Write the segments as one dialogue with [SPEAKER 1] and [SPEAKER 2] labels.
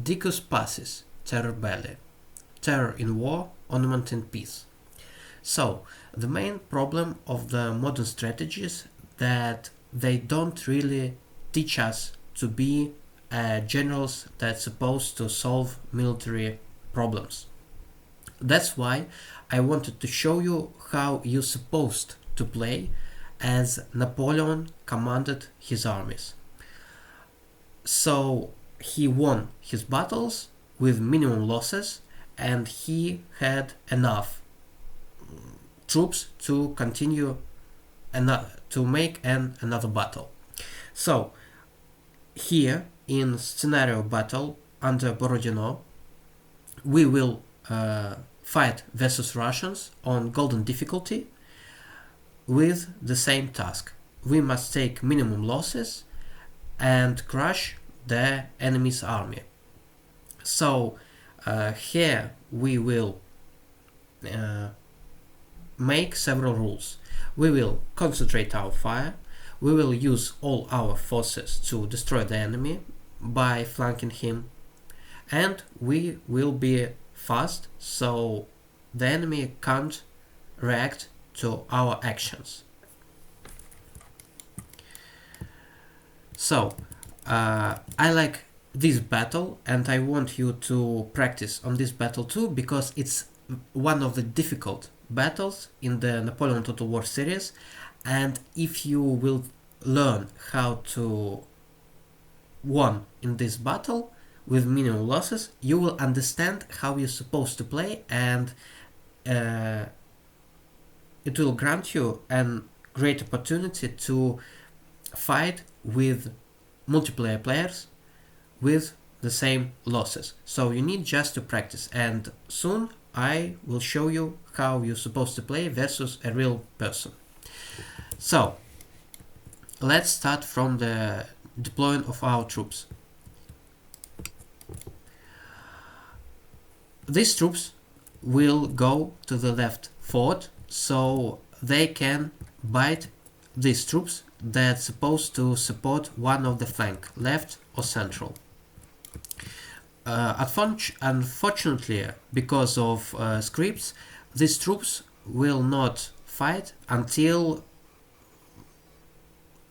[SPEAKER 1] Dicus passis, terror belli. Terror in war, ornament in peace. So, the main problem of the modern strategies that they don't really teach us to be generals that's supposed to solve military problems. That's why I wanted to show you how you're supposed to play as Napoleon commanded his armies. So he won his battles with minimum losses and he had enough troops to continue to make another battle. So here in scenario battle under Borodino we will fight versus Russians on golden difficulty with the same task. We must take minimum losses and crush the enemy's army. So here we will make several rules. We will concentrate our fire, we will use all our forces to destroy the enemy by flanking him, and we will be fast so the enemy can't react to our actions. So I like this battle and I want you to practice on this battle too, because it's one of the difficult battles in the Napoleon Total War series, and if you will learn how to win in this battle with minimum losses, you will understand how you're supposed to play, and it will grant you a great opportunity to fight with multiplayer players with the same losses. So you need just to practice, and soon I will show you how you're supposed to play versus a real person. So let's start from the deploying of our troops. These troops will go to the left fort so they can bite these troops that's supposed to support one of the flank, left or central. Unfortunately, because of scripts, these troops will not fight until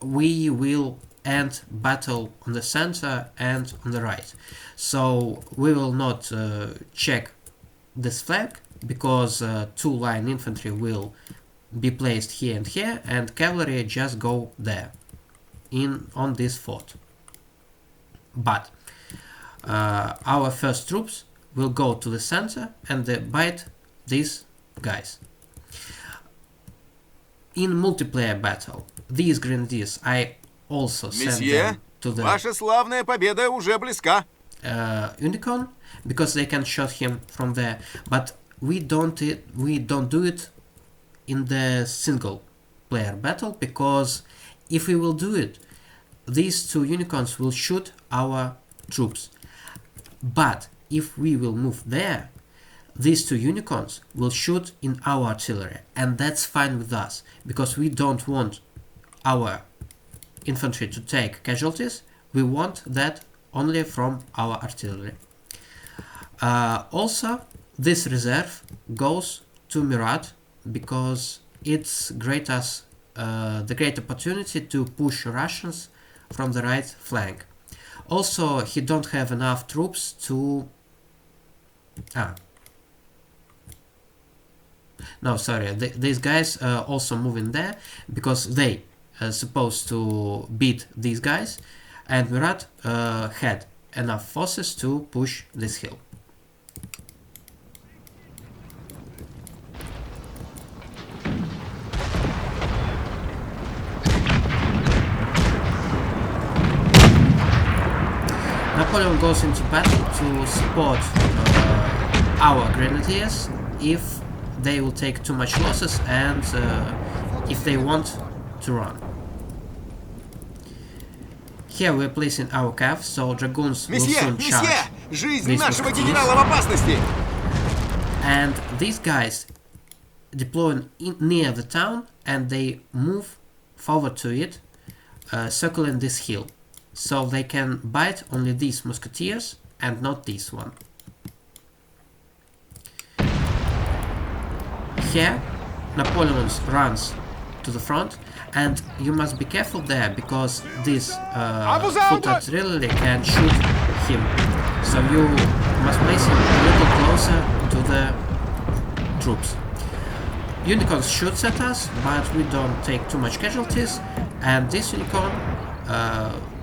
[SPEAKER 1] we will end battle on the center and on the right. So we will not check this flank, because two line infantry will be placed here and here, and cavalry just go there on this fort. But our first troops will go to the center and they bite these guys. In multiplayer battle, these grenadiers, I also send them to the
[SPEAKER 2] ваша славная победа уже близка.
[SPEAKER 1] Unicorn, because they can shot him from there. But we don't do it in the single player battle, because if we will do it, these two unicorns will shoot our troops. But if we will move there, these two unicorns will shoot in our artillery, and that's fine with us, because we don't want our infantry to take casualties. We want that only from our artillery. Also, this reserve goes to Murat, because it's the great opportunity to push Russians from the right flank. Also, he don't have enough troops to... No, sorry, these guys also move in there, because they are supposed to beat these guys, and Murat had enough forces to push this hill. Napoleon goes into battle to support our grenadiers if they will take too much losses and if they want to run. Here we're placing our cav, so dragoons will soon charge.
[SPEAKER 2] Жизнь нашего генерала в опасности!
[SPEAKER 1] And these guys deploy near the town and they move forward to it, circling this hill. So they can bite only these musketeers and not this one. Here, Napoleon runs to the front, and you must be careful there because this foot artillery can shoot him. So you must place him a little closer to the troops. Unicorn shoots at us, but we don't take too much casualties, and this unicorn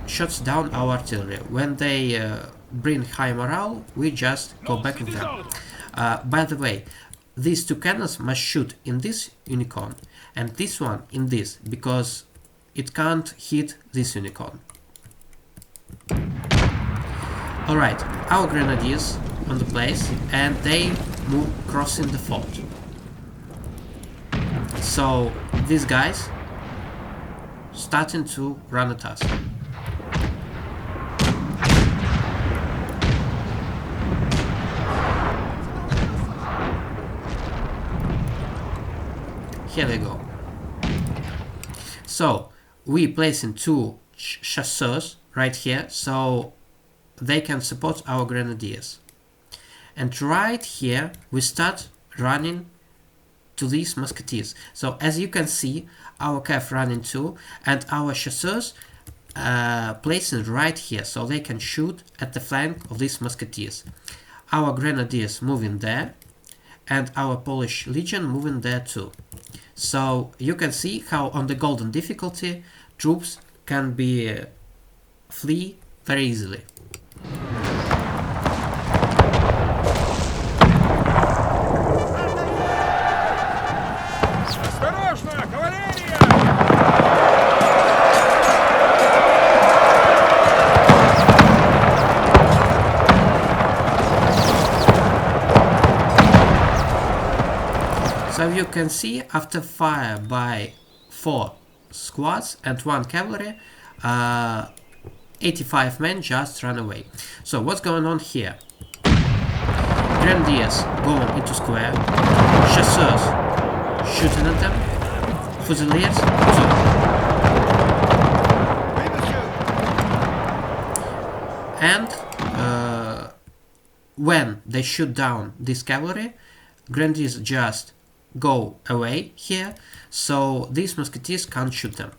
[SPEAKER 1] shuts down our artillery. When they bring high morale, we just go back with them. By the way, these two cannons must shoot in this unicorn and this one in this, because it can't hit this unicorn. Alright, our grenadiers on the place, and they move crossing the fort. So these guys starting to run at us. Here they go. So we placing two chasseurs right here so they can support our grenadiers. And right here we start running to these musketeers. So as you can see, our cav running too, and our chasseurs placing right here so they can shoot at the flank of these musketeers. Our grenadiers moving there, and our Polish legion moving there too. So you can see how on the golden difficulty troops can be flee very easily. So you can see, after fire by 4 squads and 1 cavalry, 85 men just ran away. So what's going on here? Grenadiers going into square, chasseurs shooting at them, fusiliers too. And when they shoot down this cavalry, grenadiers just go away here, so these musketeers can't shoot them.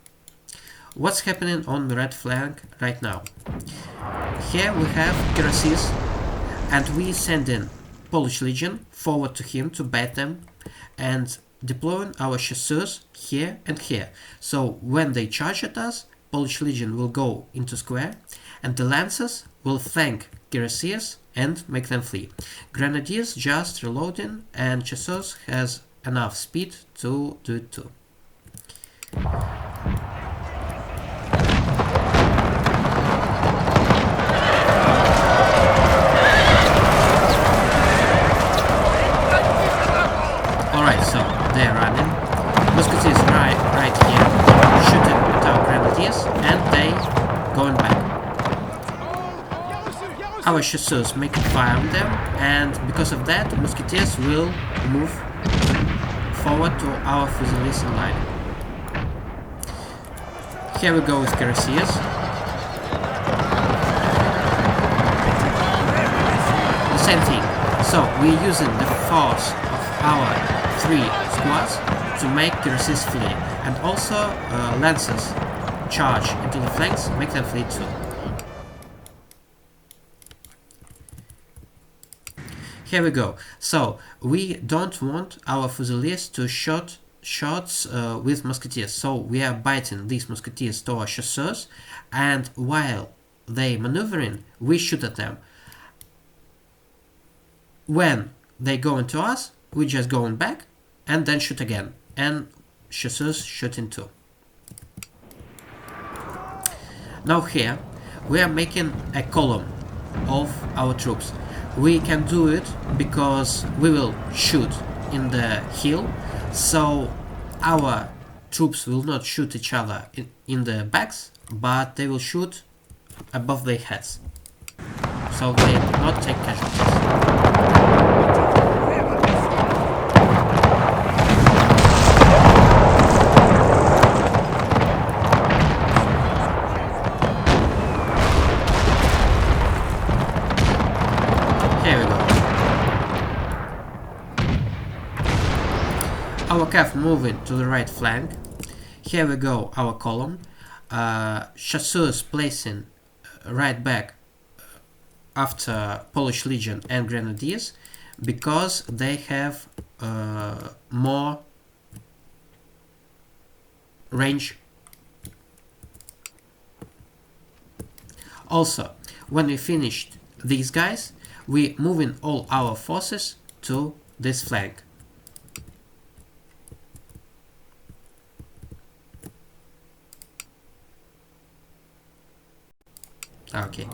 [SPEAKER 1] What's happening on the red flank right now? Here we have cuirassiers, and we send in Polish legion forward to him to bat them, and deploying our chasseurs here and here. So when they charge at us, Polish legion will go into square, and the lancers will flank cuirassiers and make them flee. Grenadiers just reloading, and chasseurs has enough speed to do it too. Alright, so they're running. Musketeers right here, shooting at our grenadiers, and they going back. Our chasseurs make fire on them, and because of that, musketeers will move forward to our fusiliers in line. Here we go with cuirassiers. The same thing. So we're using the force of our 3 squads to make cuirassiers flee, and also lancers charge into the flanks, make them flee too. Here we go. So we don't want our fusiliers to shoot shots with musketeers. So we are biting these musketeers to our chasseurs, and while they maneuvering, we shoot at them. When they go into us, we just going back and then shoot again, and chasseurs shooting too. Now here we are making a column of our troops. We can do it because we will shoot in the hill, so our troops will not shoot each other in the backs, but they will shoot above their heads, so they do not take casualties. our cav moving to the right flank. Here we go, our column. Chasseurs placing right back after Polish Legion and Grenadiers because they have more range. Also, when we finished these guys, we moving all our forces to this flank. Okay.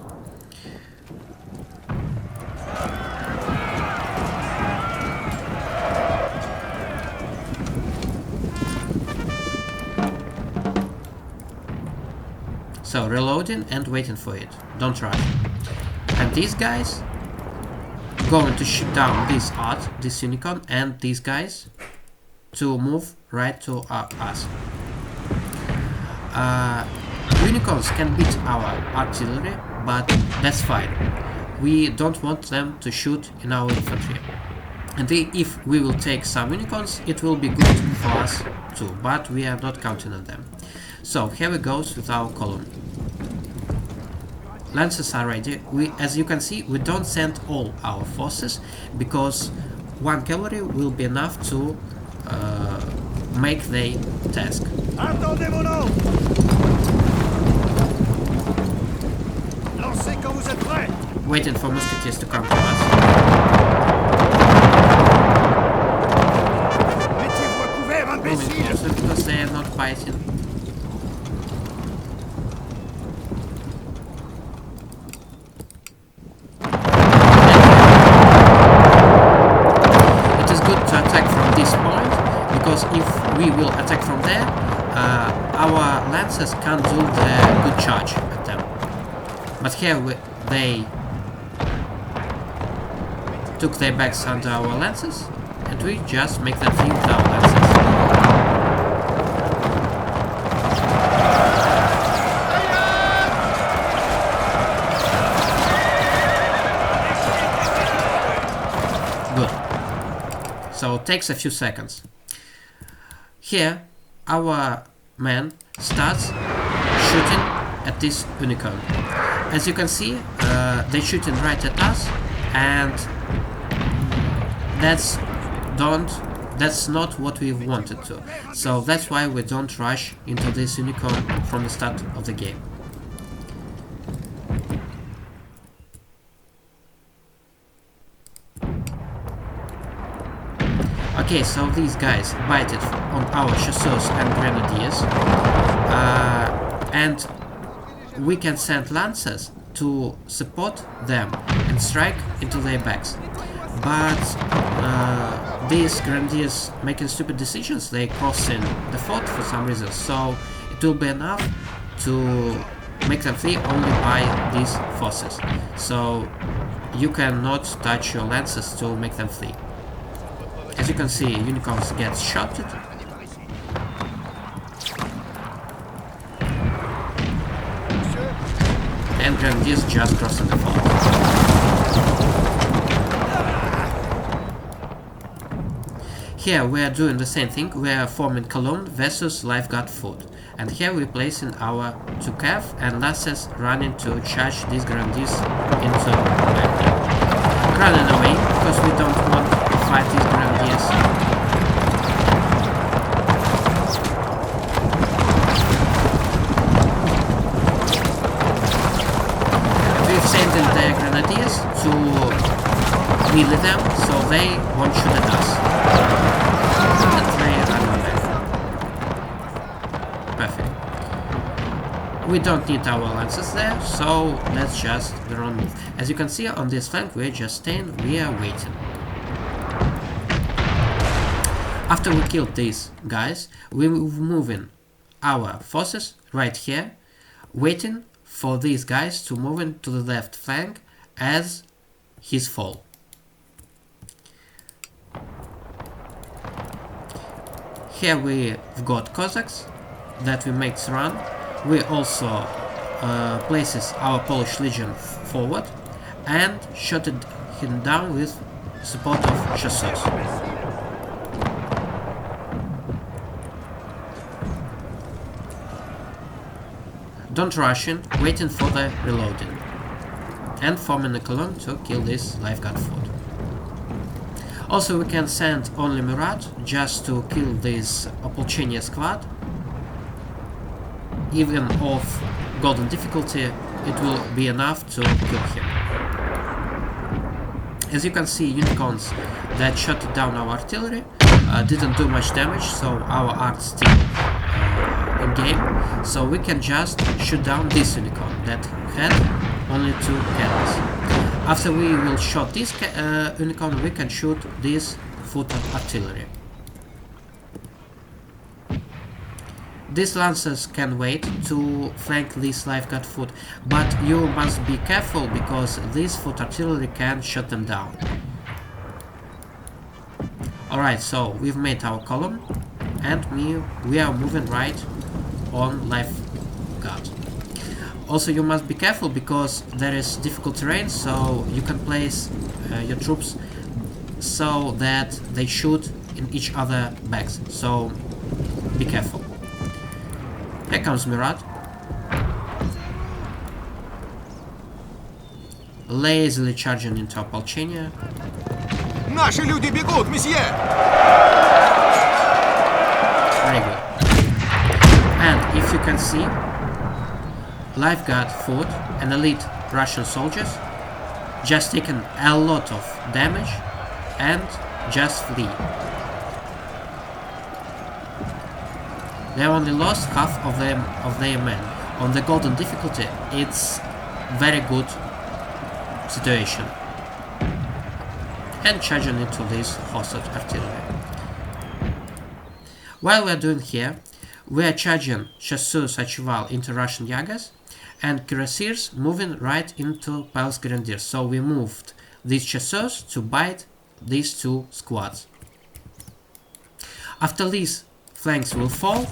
[SPEAKER 1] So reloading and waiting for it. Don't rush. And these guys going to shoot down this art, this unicorn, and these guys to move right to us. Unicorns can beat our artillery, but that's fine. We don't want them to shoot in our infantry. And if we will take some unicorns, it will be good for us too, but we are not counting on them. So here we go with our column. Lancers are ready. As you can see, we don't send all our forces because one cavalry will be enough to make their task. Waiting for musketeers to come to us. Moving closer because they are not fighting. It is good to attack from this point because if we will attack from there, our lancers can't do the good charge at them. But here they took their backs under our lances, and we just make them flee with our lances. Good. So it takes a few seconds. Here, our man starts shooting at this unicorn. As you can see, they're shooting right at us, and that's not what we wanted to. So that's why we don't rush into this unicorn from the start of the game. Okay, so these guys bited on our chasseurs and grenadiers, and we can send lancers to support them and strike into their backs. But these grenadiers making stupid decisions, they crossing the fort for some reason, so it will be enough to make them flee only by these forces. So you cannot touch your lancers to make them flee. As you can see, unicorns get shot. And grenadiers just crossing the fort. Here we are doing the same thing, we are forming column versus lifeguard foot. And here we're placing our two cav and lancers running to charge these grenadiers into running away because we don't want to fight these grenadiers. We've sent in the grenadiers to melee them so they won't shoot at us. And they run away. Perfect. We don't need our lancers there, so let's just run move. As you can see on this flank, we're just staying, we are waiting. After we killed these guys, we're moving our forces right here, waiting for these guys to move into the left flank as his fall. Here we've got Cossacks that we make run. We also places our Polish Legion forward and shot him down with support of chasseurs. Don't rush in, waiting for the reloading. And forming a column to kill this lifeguard foot. Also, we can send only Murat just to kill this Opolchenia squad. Even of golden difficulty, it will be enough to kill him. As you can see, unicorns that shot down our artillery didn't do much damage, so our art's still in game. So we can just shoot down this unicorn that had only 2 cannons. After we will shoot this unicorn, we can shoot this foot artillery. These lancers can wait to flank this lifeguard foot, but you must be careful because this foot artillery can shut them down. Alright, so we've made our column and we are moving right on lifeguard. Also, you must be careful because there is difficult terrain, so you can place your troops so that they shoot in each other backs. So be careful. Here comes Murat. Lazily charging into Opolchenia.
[SPEAKER 2] Наши люди бегут, месье!
[SPEAKER 1] Very good. And if you can see, lifeguard foot and elite Russian soldiers just taken a lot of damage and just flee. They only lost half of their men. On the golden difficulty, it's very good situation. And charging into this hostage artillery. While we are doing here, we are charging chasseurs Archival into Russian Yagas and cuirassiers moving right into Piles Grenadiers. So we moved these chasseurs to bite these 2 squads. After these flanks will fall,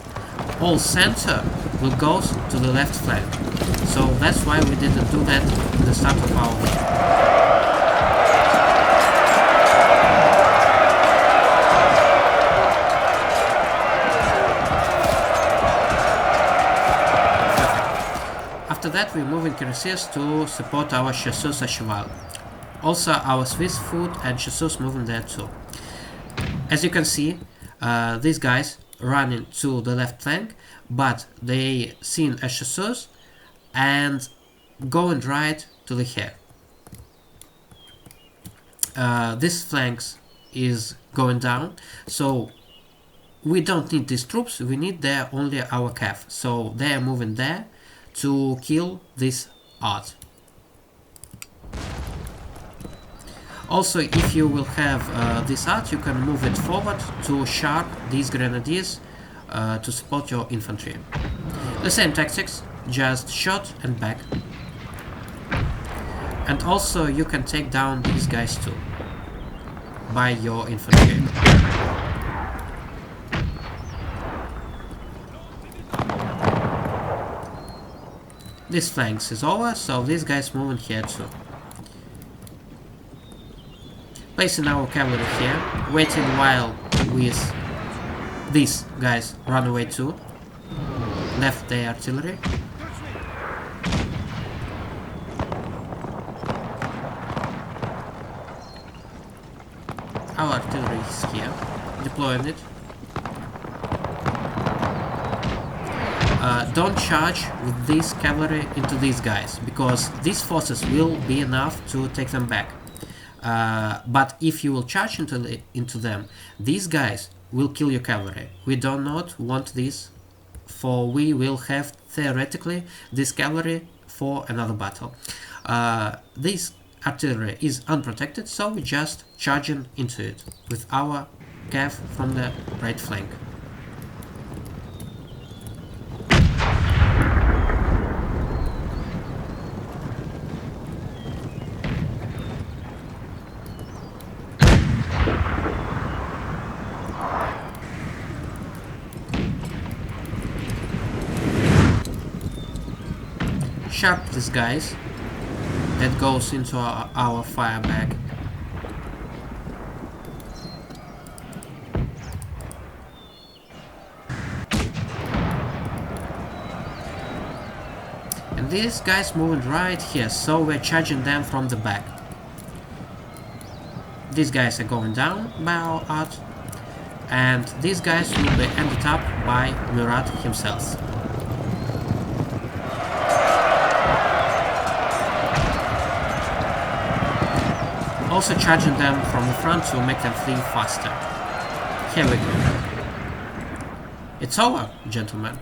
[SPEAKER 1] all center will go to the left flank. So that's why we didn't do that at the start of our war. After that, we're moving cuirassiers to support our chasseurs Archival. Also, our Swiss foot and chasseurs moving there too. As you can see, these guys running to the left flank, but they seen as chasseurs and going right to the hair. This flanks is going down, so we don't need these troops, we need there only our cav. So they are moving there to kill this art. Also, if you will have this art, you can move it forward to sharp these grenadiers to support your infantry. The same tactics, just shot and back. And also you can take down these guys too by your infantry. This flanks is over, so these guys moving here too. Placing our cavalry here, waiting while with these guys run away too. Left their artillery. Our artillery is here, deploying it. Don't charge with this cavalry into these guys, because these forces will be enough to take them back. But if you will charge into them, these guys will kill your cavalry. We do not want this, for we will have theoretically this cavalry for another battle. This artillery is unprotected, so we just charging into it with our cav from the right flank. Sharp these guys that goes into our fire bag. And these guys moving right here, so we're charging them from the back. These guys are going down by our art, and these guys will be ended up by Murat himself. Also charging them from the front to make them flee faster. Here we go. It's over, gentlemen.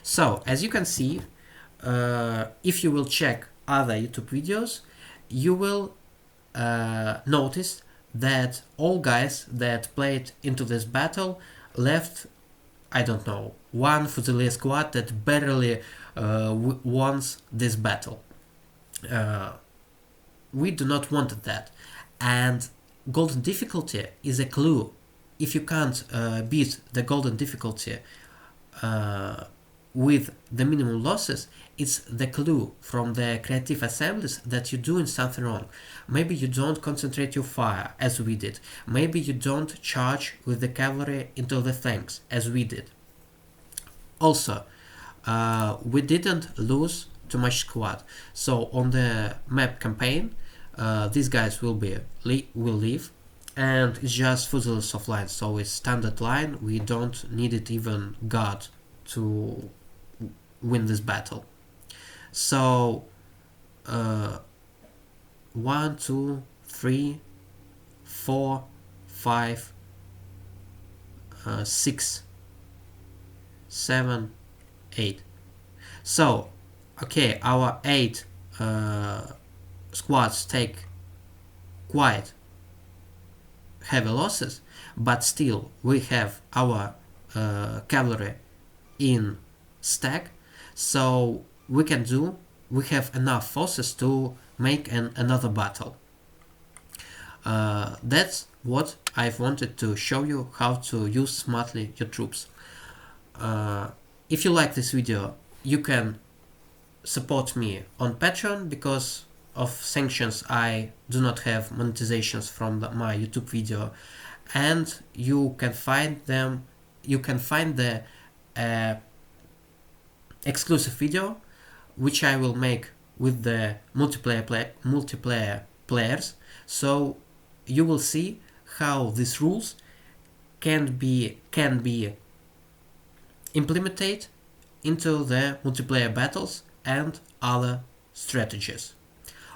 [SPEAKER 1] So, as you can see, if you will check other YouTube videos, you will notice that all guys that played into this battle left, I don't know, one Fusilier squad that barely won this battle. We do not want that, and golden difficulty is a clue. If you can't beat the golden difficulty with the minimum losses, it's the clue from the creative assemblies that you're doing something wrong. Maybe you don't concentrate your fire, as we did. Maybe you don't charge with the cavalry into the flanks, as we did. Also, we didn't lose too much squad. So on the map campaign, these guys will leave, and it's just Fusiliers of line. So it's standard line. We don't need it even guard to win this battle. So 1, 2, 3, 4, 5, 6, 7, 8. So okay, our 8 squads take quite heavy losses, but still we have our cavalry in stack, so we have enough forces to make another battle. That's what I've wanted to show you, how to use smartly your troops. If you like this video, you can support me on Patreon. Because of sanctions, I do not have monetizations from my YouTube video, and you can find the exclusive video which I will make with the multiplayer players, so you will see how these rules can be implemented into the multiplayer battles and other strategies.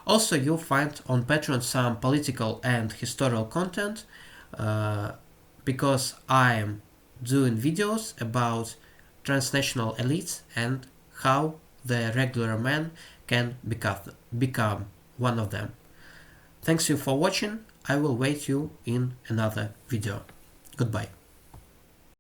[SPEAKER 1] Also, you'll find on Patreon some political and historical content, because I am doing videos about transnational elites and how the regular man can become one of them. Thanks you for watching. I will wait you in another video. Goodbye.